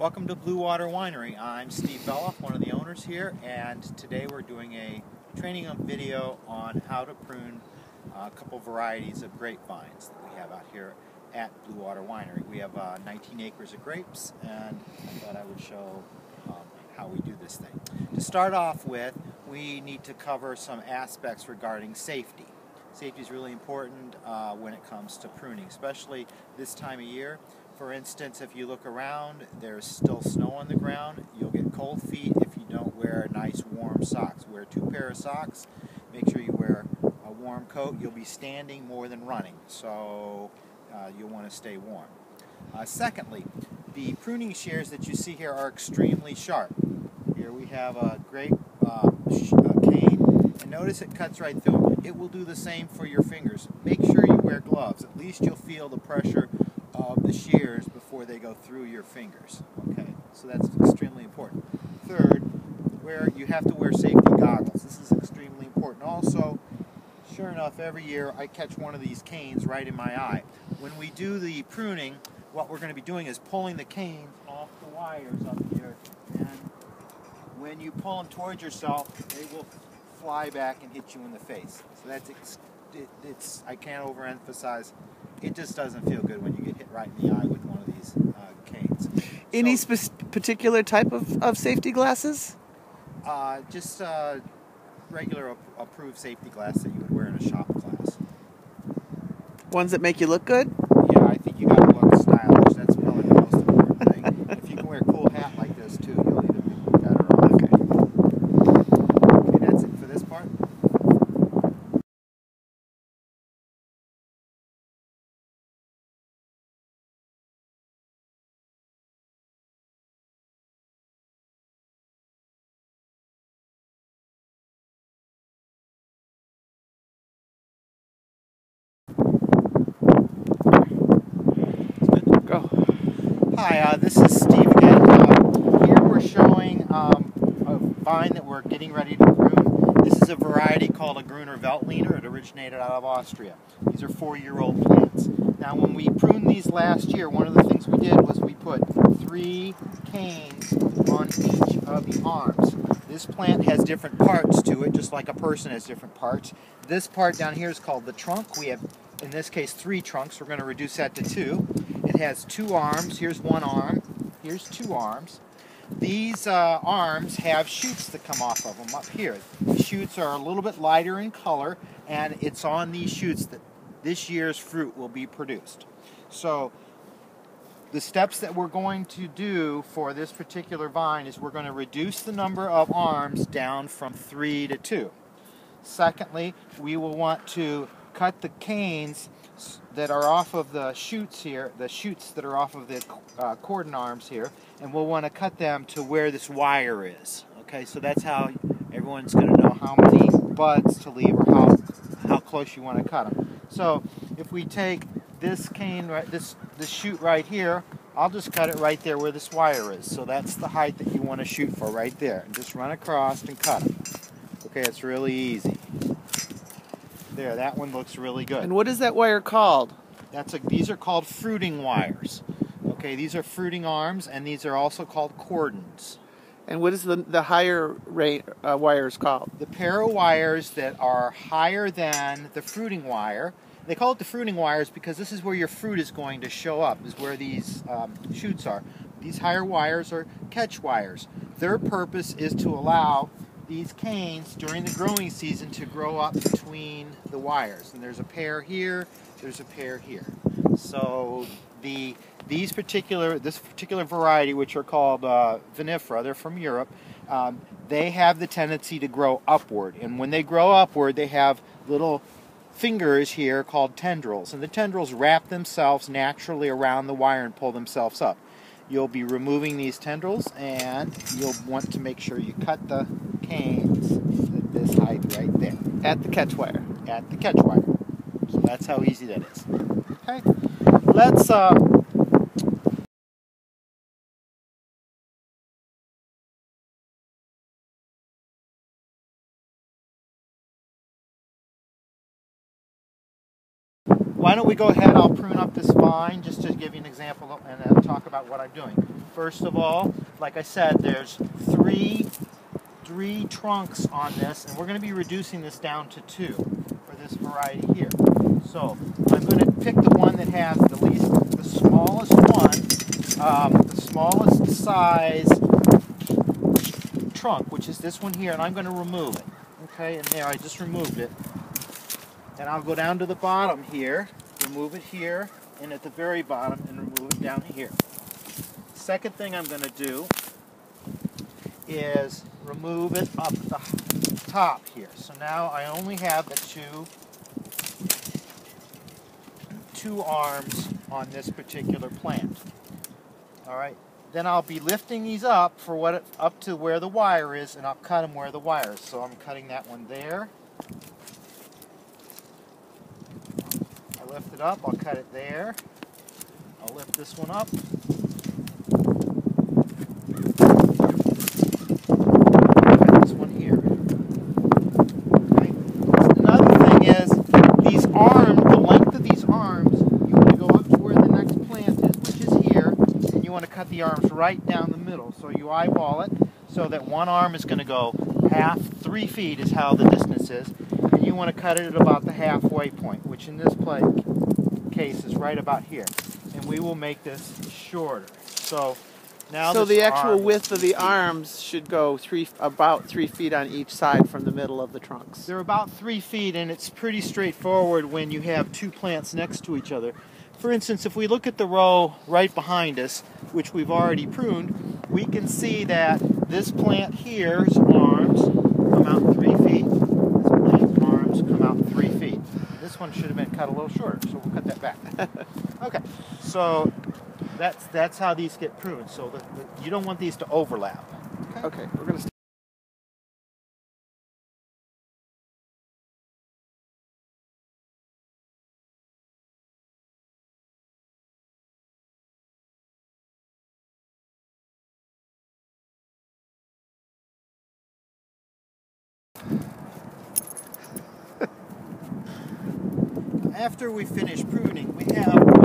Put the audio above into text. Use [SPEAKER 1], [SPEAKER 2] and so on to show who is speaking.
[SPEAKER 1] Welcome to Blue Water Winery. I'm Steve Beloff, one of the owners here, and today we're doing a training video on how to prune a couple varieties of grapevines that we have out here at Blue Water Winery. We have 19 acres of grapes, and I thought I would show how we do this thing. To start off with, we need to cover some aspects regarding safety. Safety is really important when it comes to pruning, especially this time of year. For instance, if you look around, there's still snow on the ground. You'll get cold feet if you don't wear nice warm socks. Wear 2 pairs of socks. Make sure you wear a warm coat. You'll be standing more than running, so you'll want to stay warm. Secondly, the pruning shears that you see here are extremely sharp. Here we have a grape cane, and notice it cuts right through. It will do the same for your fingers. Make sure you wear gloves. At least you'll feel the pressure of the shears before they go through your fingers. Okay, so that's extremely important. Third, you have to wear safety goggles. This is extremely important. Also, sure enough, every year I catch one of these canes right in my eye. When we do the pruning, what we're going to be doing is pulling the canes off the wires up here, and when you pull them towards yourself, they will fly back and hit you in the face. So that's I can't overemphasize. It just doesn't feel good when you get hit right in the eye with one of these canes.
[SPEAKER 2] Any particular type of safety glasses?
[SPEAKER 1] Just regular approved safety glass that you would wear in a shop class.
[SPEAKER 2] Ones that make you look good?
[SPEAKER 1] Yeah, I think you got to look stylish. That's probably the most important thing. If you can wear a cool hat like this too, you'll either be better off. Okay, that's it for this part.
[SPEAKER 2] Go.
[SPEAKER 1] Hi, this is Steve again. Here we're showing a vine that we're getting ready to prune. This is a variety called a Gruner Veltliner. It originated out of Austria. These are 4-year-old plants. Now, when we pruned these last year, one of the things we did was we put 3 canes on each of the arms. This plant has different parts to it, just like a person has different parts. This part down here is called the trunk. We have, in this case, 3 trunks. We're going to reduce that to 2. It has 2 arms. Here's 1 arm. Here's 2 arms. These arms have shoots that come off of them up here. The shoots are a little bit lighter in color, and it's on these shoots that this year's fruit will be produced. So the steps that we're going to do for this particular vine is we're going to reduce the number of arms down from 3 to 2. Secondly, we will want to cut the canes that are off of the shoots here, the shoots that are off of the cordon arms here, and we'll want to cut them to where this wire is. Okay, so that's how everyone's going to know how many buds to leave or how close you want to cut them. So if we take this cane, this shoot right here, I'll just cut it right there where this wire is. So that's the height that you want to shoot for right there. And just run across and cut them. Okay, it's really easy. There, that one looks really good.
[SPEAKER 2] And what is that wire called?
[SPEAKER 1] These are called fruiting wires. Okay, these are fruiting arms, and these are also called cordons.
[SPEAKER 2] And what is the higher wires called?
[SPEAKER 1] The pair of wires that are higher than the fruiting wire, they call it the fruiting wires because this is where your fruit is going to show up, is where these shoots are. These higher wires are catch wires. Their purpose is to allow these canes during the growing season to grow up between the wires. And there's a pair here, there's a pair here. So this particular variety, which are called vinifera, they're from Europe, they have the tendency to grow upward. And when they grow upward, they have little fingers here called tendrils. And the tendrils wrap themselves naturally around the wire and pull themselves up. You'll be removing these tendrils, and you'll want to make sure you cut the canes at this height right there.
[SPEAKER 2] At the catch wire.
[SPEAKER 1] At the catch wire. So that's how easy that is. Okay, let's why don't we go ahead, I'll prune up this vine just to give you an example and talk about what I'm doing. First of all, like I said, there's three trunks on this, and we're going to be reducing this down to 2 for this variety here. So I'm going to pick the one that has the smallest one, the smallest size trunk, which is this one here, and I'm going to remove it. Okay, and there I just removed it. And I'll go down to the bottom here, remove it here, and at the very bottom, and remove it down here. Second thing I'm going to do is remove it up the top here. So now I only have the two arms on this particular plant. All right. Then I'll be lifting these up up to where the wire is, and I'll cut them where the wire is. So I'm cutting that one there. I lift it up. I'll cut it there. I'll lift this one up. This one here. Okay. Another thing is these arms, the length of these arms, you want to go up to where the next plant is, which is here, and you want to cut the arms right down the middle. So you eyeball it so that one arm is going to go 3 feet is how the distance is, and you want to cut it at about the halfway point, which in this case is right about here. And we will make this shorter. So now
[SPEAKER 2] so the actual width of the arms should go about 3 feet on each side from the middle of the trunks.
[SPEAKER 1] They're about 3 feet, and it's pretty straightforward when you have 2 plants next to each other. For instance, if we look at the row right behind us, which we've already pruned, we can see that this plant here's arms come out 3 feet. This plant's arms come out 3 feet. This one should have been cut a little shorter, so we'll cut that back. Okay, so that's how these get pruned. So you don't want these to overlap.
[SPEAKER 2] Okay, we're going to
[SPEAKER 1] After we finish pruning, we have